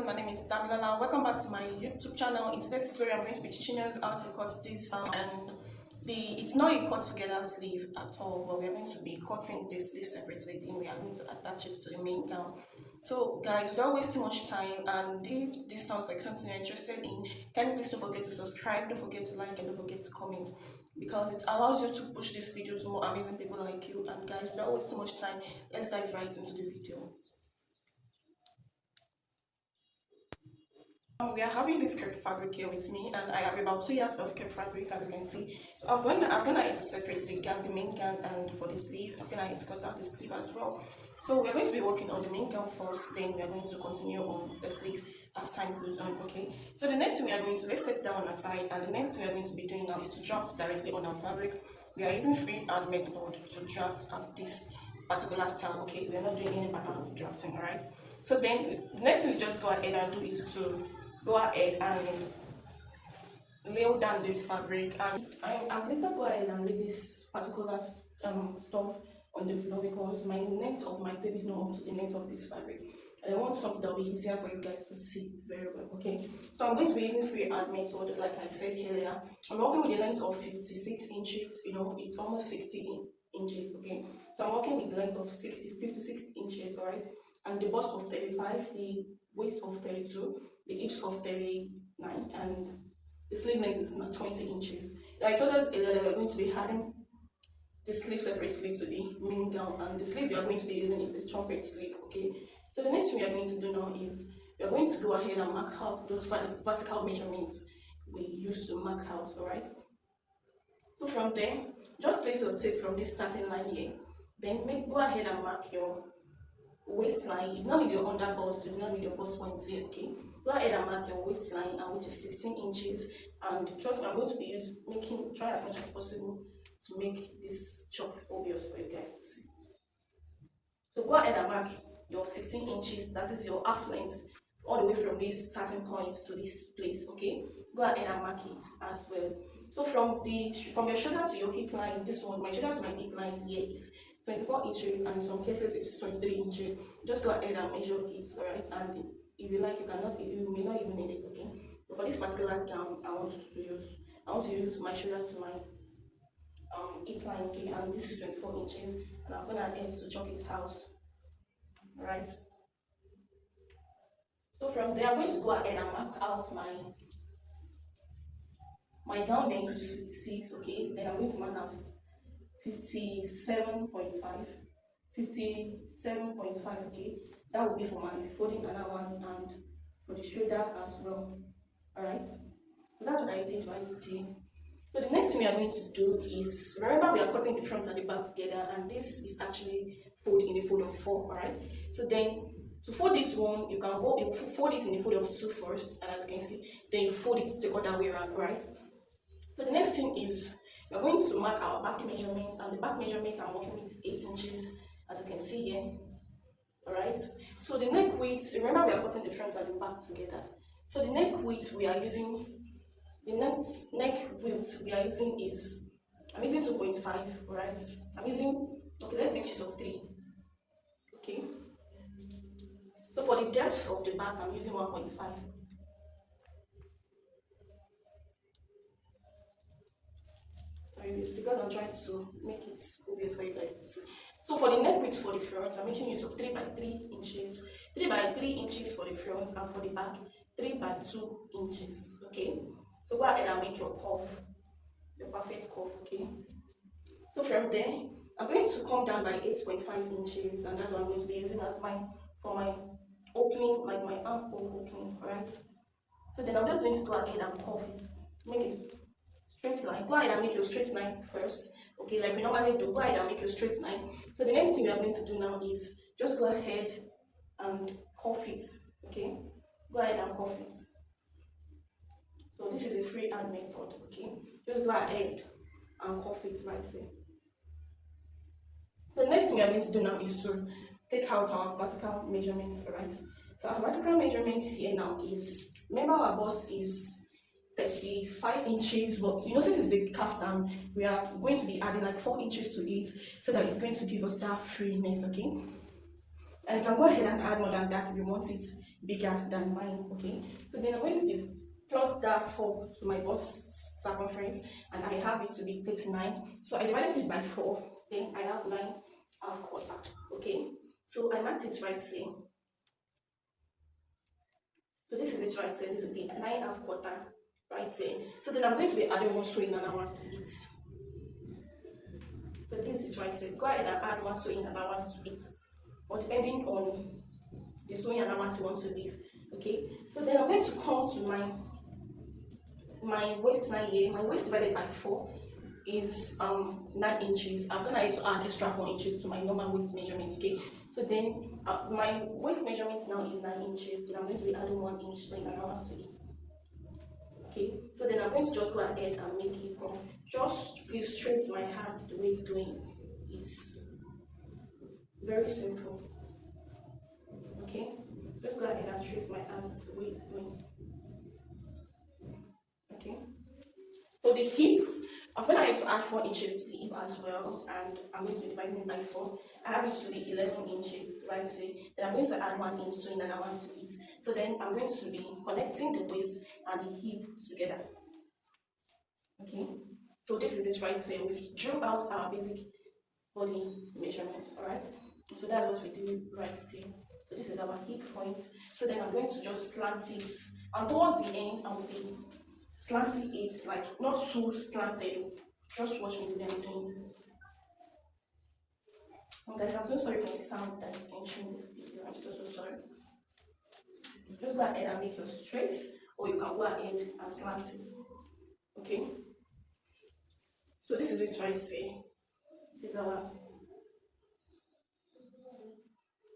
everyone, my name is Damilola. Welcome back to my YouTube channel. In today's tutorial, I'm going to be teaching us how to cut this and it's not a cut together sleeve at all, but we are going to be cutting this sleeve separately, then we are going to attach it to the main gown. So guys, don't waste too much time, and if this sounds like something you're interested in, can you please don't forget to subscribe, don't forget to like, and don't forget to comment, because it allows you to push this video to more amazing people like you. And guys, don't waste too much time, let's dive right into the video. We are having this crepe fabric here with me, and I have about 2 yards of crepe fabric, as you can see. So I'm gonna need to separate the gown, the main gown, and for the sleeve, I'm gonna need to cut out the sleeve as well. So we're going to be working on the main gown first, then we are going to continue on the sleeve as time goes on. Okay. So the next thing we are going to, let's set that one aside, and the next thing we are going to be doing now is to draft directly on our fabric. We are using freehand method to draft at this particular style. Okay, we are not doing any pattern of drafting. All right. So then the next thing we just go ahead and do is to go ahead and lay down this fabric, and I've later go ahead and lay this particular stuff on the floor because my length of my tape is not up to the length of this fabric, and I want something that will be easier for you guys to see very well. Okay, so I'm going to be using freehand method, like I said earlier. I'm working with a length of 56 inches. You know, it's almost 60 inches. Okay, so I'm working with the length of 56 inches. All right, and the bust of 35, the waist of 32, the hips of 39, and the sleeve length is 20 inches. I told us earlier that we're going to be adding the sleeve separately to the main gown, and the sleeve we are going to be using is the trumpet sleeve. Okay, so the next thing we are going to do now is we are going to go ahead and mark out those vertical measurements we used to mark out. All right, so from there, just place your tape from this starting line here, then go ahead and mark your waistline. You don't need your under bust, you don't need your bust points here. Okay, go ahead and mark your waistline, and which is 16 inches, and trust me, I'm going to be try as much as possible to make this chop obvious for you guys to see. So go ahead and mark your 16 inches, that is your half length, all the way from this starting point to this place. Okay, go ahead and mark it as well. So from your shoulder to your hip line, this one, my shoulder to my hip line here is 24 inches, and in some cases it's 23 inches. Just go ahead and measure it. All right, and if you like, you may not even need it. Okay, but for this particular gown, I want to use my shoulder to my hip line. Okay, and this is 24 inches, and I'm gonna head to chalk it out. All right, so from there I'm going to go ahead and mark out my gown length, which is 56. Okay, then I'm going to mark out 57.5. Okay, that will be for my folding allowance and for the shoulder as well. All right, so that's what I did right there. So the next thing we are going to do is, remember, we are cutting the front and the back together, and this is actually fold in a fold of 4. All right, so then to fold this one, you fold it in a fold of 2 first, and as you can see, then you fold it the other way around. Right, so the next thing is we are going to mark our back measurements, and the back measurement I'm working with is 8 inches, as you can see here. All right, so the neck width, remember we are putting the front and the back together, so the neck width we are using, the neck width we are using is, I'm using 2.5. all right, okay, let's make use of 3. Okay, so for the depth of the back I'm using 1.5. It's because I'm trying to make it obvious for you guys to see. So for the neck width for the front, I'm making use of 3 by 3 inches. 3 by 3 inches for the front, and for the back, 3 by 2 inches. Okay, so go ahead and make your cuff, your perfect cuff. Okay, so from there, I'm going to come down by 8.5 inches, and that's what I'm going to be using as for my opening, like my armhole opening. All right, so then I'm just going to go ahead and cuff it, make it straight line. Go ahead and make your straight line first. Okay, like we normally do. Go ahead and make your straight line. So the next thing we are going to do now is just go ahead and cuff it. Okay, go ahead and cuff it. So this is a freehand method. Okay, just go ahead and cuff it right there. So the next thing we are going to do now is to take out our vertical measurements. All right, so our vertical measurements here now is, remember our bust is 35 inches, but you know, since it's the kaftan, we are going to be adding like 4 inches to it, so that it's going to give us that freeness. Okay, and you can go ahead and add more than that if you want it bigger than mine. Okay, so then I'm going to plus that 4 to my bust circumference, and I have it to be 39. So I divided it by 4, then I have 9 1/4. Okay, so I marked it right here. So this is it right here. This is the 9 1/4 right here. So then I'm going to be adding one sewing allowance to it. So this is right here. Go ahead and add one sewing allowance to it, or depending on the sewing allowance you want to leave. Okay, so then I'm going to come to my waistline here. My waist divided by 4 is 9 inches. I'm gonna need to add extra 4 inches to my normal waist measurement. Okay, so then my waist measurement now is 9 inches. Then I'm going to be adding 1 inch sewing allowance to it. Okay, so then I'm going to just go ahead and make it come. Just please trace my hand the way it's doing. It's very simple. Okay, just go ahead and trace my hand the way it's doing. Okay, so the hip, I'm going to have to add 4 inches to the hip as well, and I'm going to be dividing it by 4. I have it to be 11 inches, right? Say, then I'm going to add 1 inch sewing allowance to it. So then I'm going to be connecting the waist and the hip together. Okay, so this is it right here. We've drew out our basic body measurement, alright? So that's what we do right here. So this is our hip point. So then I'm going to just slant it, and towards the end I will be slanting it, like not too slanted. Just watch me the way I'm doing. And guys, I'm so sorry for the sound that is entering this video. I'm so sorry. Just go ahead and make your straight, or you can go ahead and slant it. Okay. So this is it right here. This is our.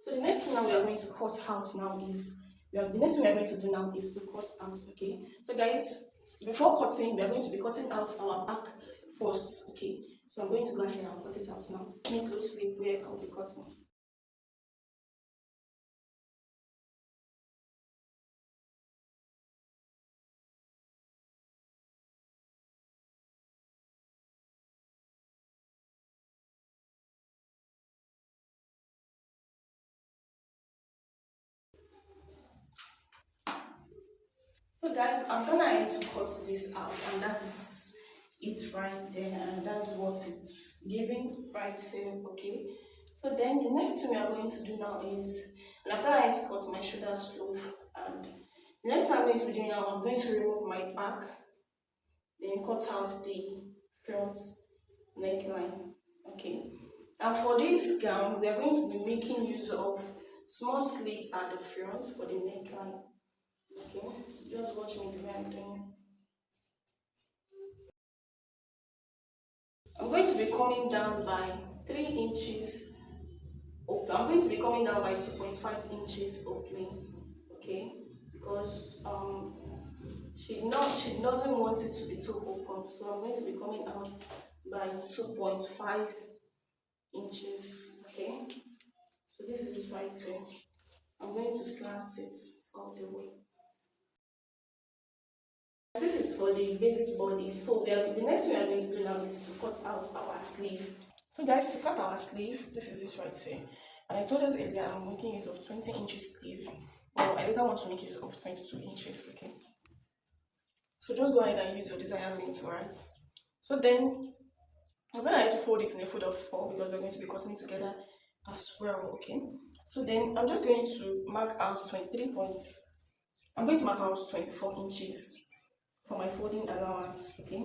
So the next thing now we are going to cut out now is the next thing we are going to do now is to cut out. Okay. So guys, before cutting, we are going to be cutting out our back first. Okay. So I'm going to go ahead and cut it out now. Look closely where I'll be cutting. So guys, I'm gonna need to cut this out, and that is it right there, and that's what it's giving right there. Okay. So then the next thing we are going to do now is, and after I need to cut my shoulder slope, and the next thing I'm going to be doing now, I'm going to remove my back, then cut out the front neckline. Okay. And for this gown, we are going to be making use of small slits at the front for the neckline. Okay, just watch me the way I'm doing. I'm going to be coming down by 3 inches open. I'm going to be coming down by 2.5 inches opening. Okay, because she doesn't want it to be too open, so I'm going to be coming out by 2.5 inches. Okay, so this is it right here. I'm going to slant it all the way. This is for the basic body. So the next thing we are going to do now is to cut out our sleeve. So guys, to cut our sleeve, this is it right here. And I told us earlier I'm making use of 20 inches sleeve. But I later want to make use of 22 inches, okay? So just go ahead and use your desired length, alright? So then I'm going to have to fold it in a fold of 4 because we're going to be cutting it together as well, okay? So then I'm just going to mark out 23 points. I'm going to mark out 24 inches for my folding allowance, okay?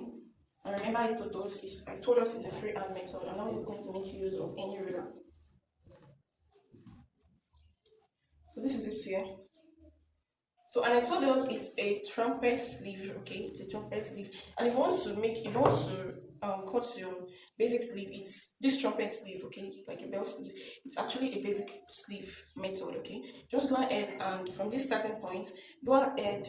And remember I told us it's a freehand method, and now you're going to make use of any ruler. So this is it here. So, and I told us it's a trumpet sleeve, okay? It's a trumpet sleeve. And if you want to cut your basic sleeve, it's this trumpet sleeve, okay? Like a bell sleeve. It's actually a basic sleeve method, okay? Just go ahead and from this starting point, go ahead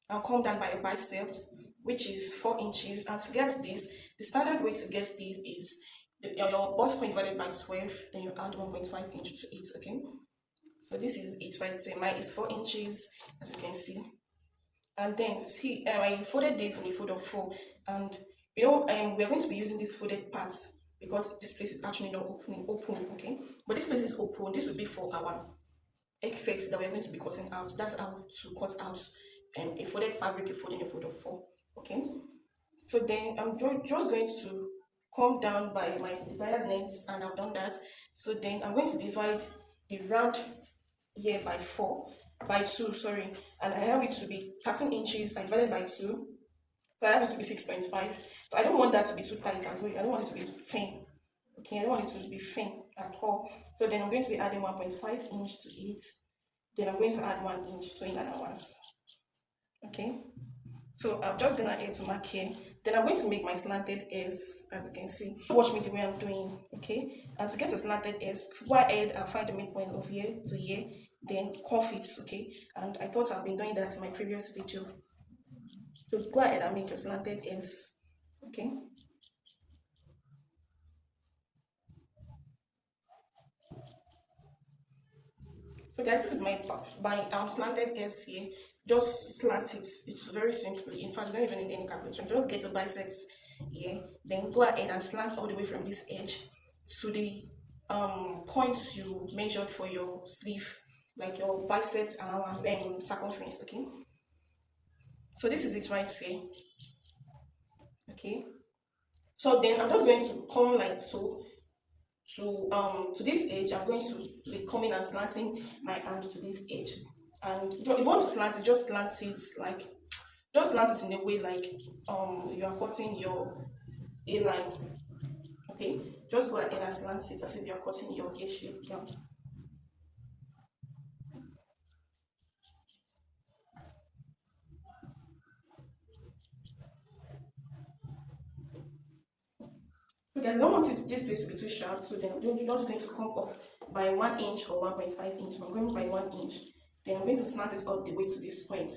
and come down by your biceps, which is 4 inches. And to get this, the standard way to get this is your bust point divided by 12, then you add 1.5 inch to it, okay? So this is it right there. Mine is 4 inches, as you can see. And then see, I folded this in a fold of 4, and you know, we're going to be using this folded parts because this place is actually not open, okay? But this place is open. This will be for our excess that we're going to be cutting out. That's how to cut out a folded fabric, a folding a fold of 4. Okay, so then I'm just going to come down by my desired length, and I've done that. So then I'm going to divide the round here by 4 by 2, sorry, and I have it to be 13 inches. I divided by 2, so I have it to be 6.5. So I don't want that to be too tight as well. I don't want it to be thin. Okay, I don't want it to be thin at all. So then I'm going to be adding 1.5 inch to it. Then I'm going to add 1 inch sewing allowance. Okay, so I'm just gonna add to mark here. Then I'm going to make my slanted S, as you can see. Watch me the way I'm doing. Okay, and to get a slanted S, go ahead and find the midpoint of here to here, then cuff it. Okay, and I thought I've been doing that in my previous video. So go ahead and make your slanted S. Okay, so guys, this is my slanted S here. Just slant it. It's very simple. In fact, you don't even need any calculation. Just get your biceps here. Then go ahead and slant all the way from this edge to the points you measured for your sleeve, like your biceps and circumference. Okay. So this is it right here. Okay. So then I'm just going to come like so to this edge. I'm going to be coming and slanting my hand to this edge. And if you want to slant it, just slant it like, just slant it in a way like you are cutting your A line. Okay, just go ahead and slant it as if you are cutting your A shape down. So guys, I don't want this place to be too sharp, so then I'm just going to come up by 1 inch or 1.5 inch. I'm going by 1 inch. Then I'm going to slant it all the way to this point.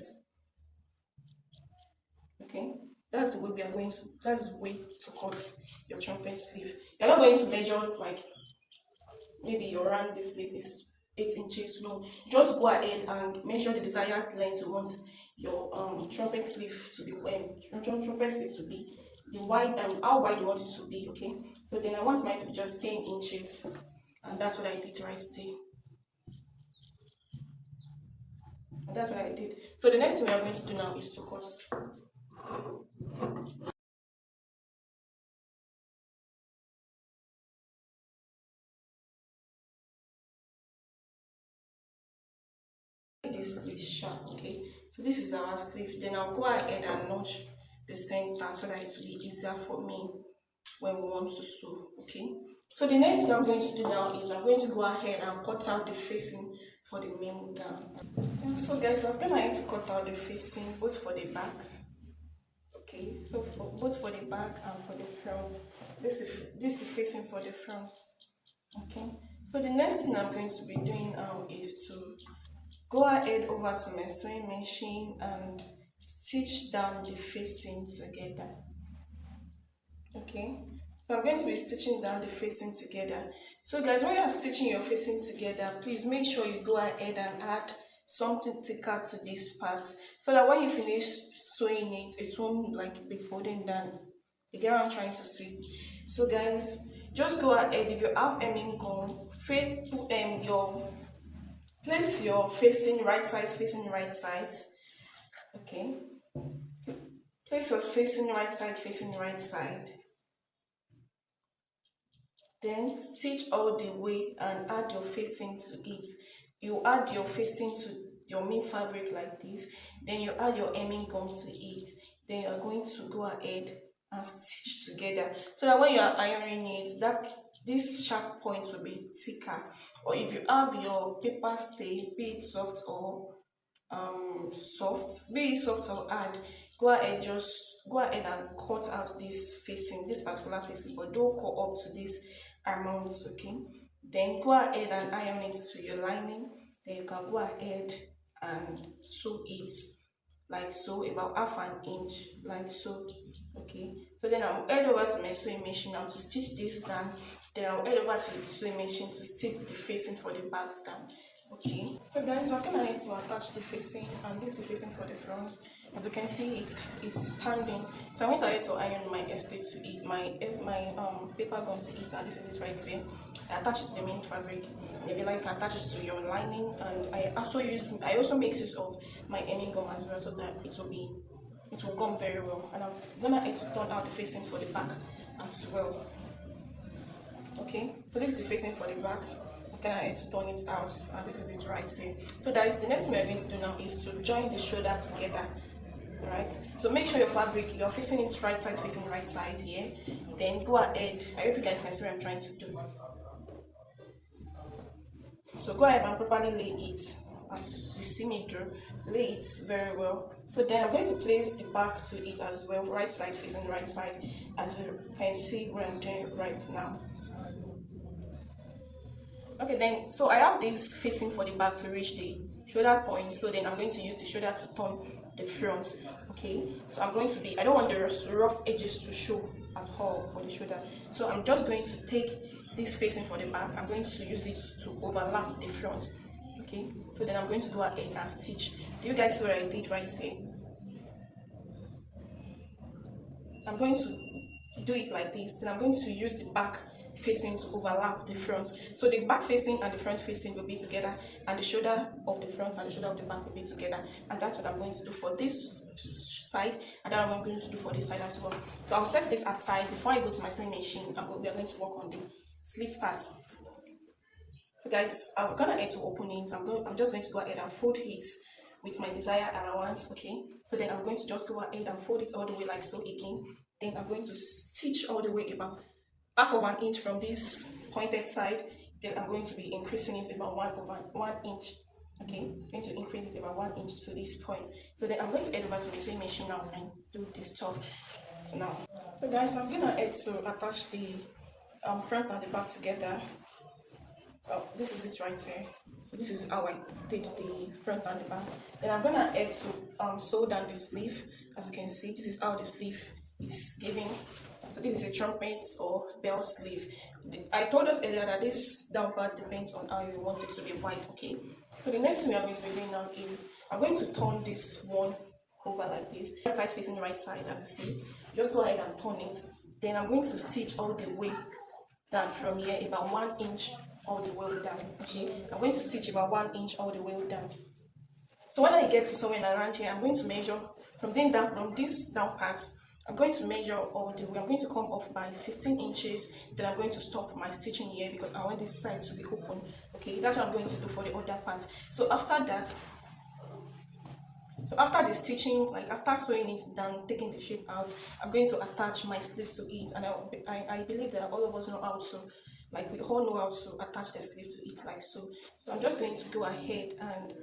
Okay, that's the way we are going to, that's the way to cut your trumpet sleeve. You're not going to measure like maybe your round this place is 8 inches. No, just go ahead and measure the desired length you want your trumpet sleeve to be, trumpet sleeve to be, the wide, how wide you want it to be. Okay, so then I want mine to be just 10 inches, and that's what I did right there. And that's what I did. So the next thing we are going to do now is to cut. This is sharp. Okay, so this is our sleeve. Then I'll go ahead and notch the center so that it will be easier for me when we want to sew. Okay, so the next thing I'm going to do now is I'm going to go ahead and cut out the facing for the main gown. And so guys, I'm gonna to cut out the facing both for the back. Okay, so for both for the back and for the front. This is the facing for the front. Okay, so the next thing I'm going to be doing now is to go ahead over to my sewing machine and stitch down the facing together. Okay, so I'm going to be stitching down the facing together. So guys, when you are stitching your facing together, please make sure you go ahead and add something thicker to this part, so that when you finish sewing it, it won't like be folding down. You get what I'm trying to say? So guys, just go ahead, if you have hemming gum, place your facing right sides. Okay, place your facing right side. Then stitch all the way and add your facing to it. You add your facing to your main fabric like this, then you add your hemming gum to it. Then you are going to go ahead and stitch together, so that when you are ironing it, that this sharp point will be thicker. Or if you have your paper stay, be it soft or hard, go ahead and cut out this particular facing, but don't cut up to this amount. Okay, then go ahead and iron it to your lining. Then you can go ahead and sew it like so, about half an inch like so. Okay, so then I'll head over to my sewing machine now to stitch this down. Then I'll head over to the sewing machine to stitch the facing for the back down. Okay, so guys, I'm gonna need to attach the facing, and this is the facing for the front. As you can see, it's standing. So I went ahead to iron my estate to it, my paper gum to it, and this is it right here. I attach it to the main fabric, and if you like, attach it to your lining. And I also make use of my hemming gum as well, so that it will gum very well. And I'm gonna need to turn out the facing for the back as well. Okay, so this is the facing for the back. I'm gonna to turn it out, and this is it right here. So that is the next thing we're going to do now is to join the shoulder together. Right, so make sure your fabric, you're facing it right side facing right side here. Then go ahead, I hope you guys can see what I'm trying to do. So go ahead and properly lay it as you see me do. Lay it very well. So then I'm going to place the back to it as well, right side facing right side, as you can see what I'm doing right now. Okay, then so I have this facing for the back to reach the shoulder point. So then I'm going to use the shoulder to turn the front. Okay, so I'm going to be, I don't want the rough edges to show at all for the shoulder. So I'm just going to take this facing for the back. I'm going to use it to overlap the front. Okay, so then I'm going to go ahead and stitch. Do you guys see what I did right here? I'm going to do it like this. Then I'm going to use the back facing to overlap the front. So the back facing and the front facing will be together, and the shoulder of the front and the shoulder of the back will be together. And that's what I'm going to do for this side, and then I'm going to do for this side as well. So I'll set this aside before I go to my sewing machine. We are going to work on the sleeve part. So guys, I'm gonna head to open it. I'm just going to go ahead and fold it with my desired allowance. Okay, so then I'm going to just go ahead and fold it all the way like so again. Then I'm going to stitch all the way about half of an inch from this pointed side. Then I'm going to be increasing it about 1 inch. Okay, I'm going to increase it about 1 inch to this point. So then I'm going to head over to my sewing machine now and do this stuff now. So guys, I'm gonna head to attach the front and the back together. This is it right here. So this is how I did the front and the back. Then I'm gonna add to sew down the sleeve. As you can see, this is how the sleeve is giving. So this is a trumpet or bell sleeve. I told us earlier that this down part depends on how you want it to be wide. Okay, so the next thing we are going to be doing now is I'm going to turn this one over like this, right side facing right side. As you see, just go ahead and turn it. Then I'm going to stitch all the way down from here about 1 inch all the way down. Okay, I'm going to stitch about 1 inch all the way down. So when I get to somewhere around here, I'm going to measure from this down part. I'm going to measure all the way. I'm going to come off by 15 inches. Then I'm going to stop my stitching here because I want this side to be open. Okay, that's what I'm going to do for the other part. So after that, after the stitching, like after sewing it down, taking the shape out, I'm going to attach my sleeve to it. And I believe that all of us know how to, like we all know how to attach the sleeve to it like so. So I'm just going to go ahead and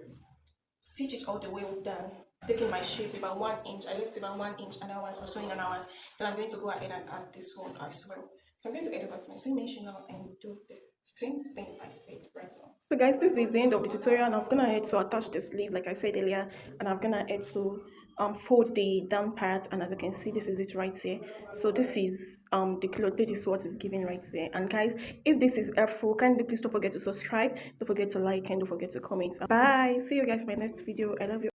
stitch it all the way down, taking my shape about 1 inch. I left about 1 inch allowance for sewing allowance. Then I'm going to go ahead and add this one as well. So I'm going to head over to my sewing machine now and do the same thing I said right now. So guys, this is the end of the tutorial, and I'm gonna head to attach the sleeve like I said earlier, and I'm gonna head to fold the down part, and as you can see, this is it right here. So this is the cloth, this is what is given right there. And guys, if this is helpful, kindly please don't forget to subscribe, don't forget to like, and don't forget to comment. Bye, see you guys in my next video. I love you.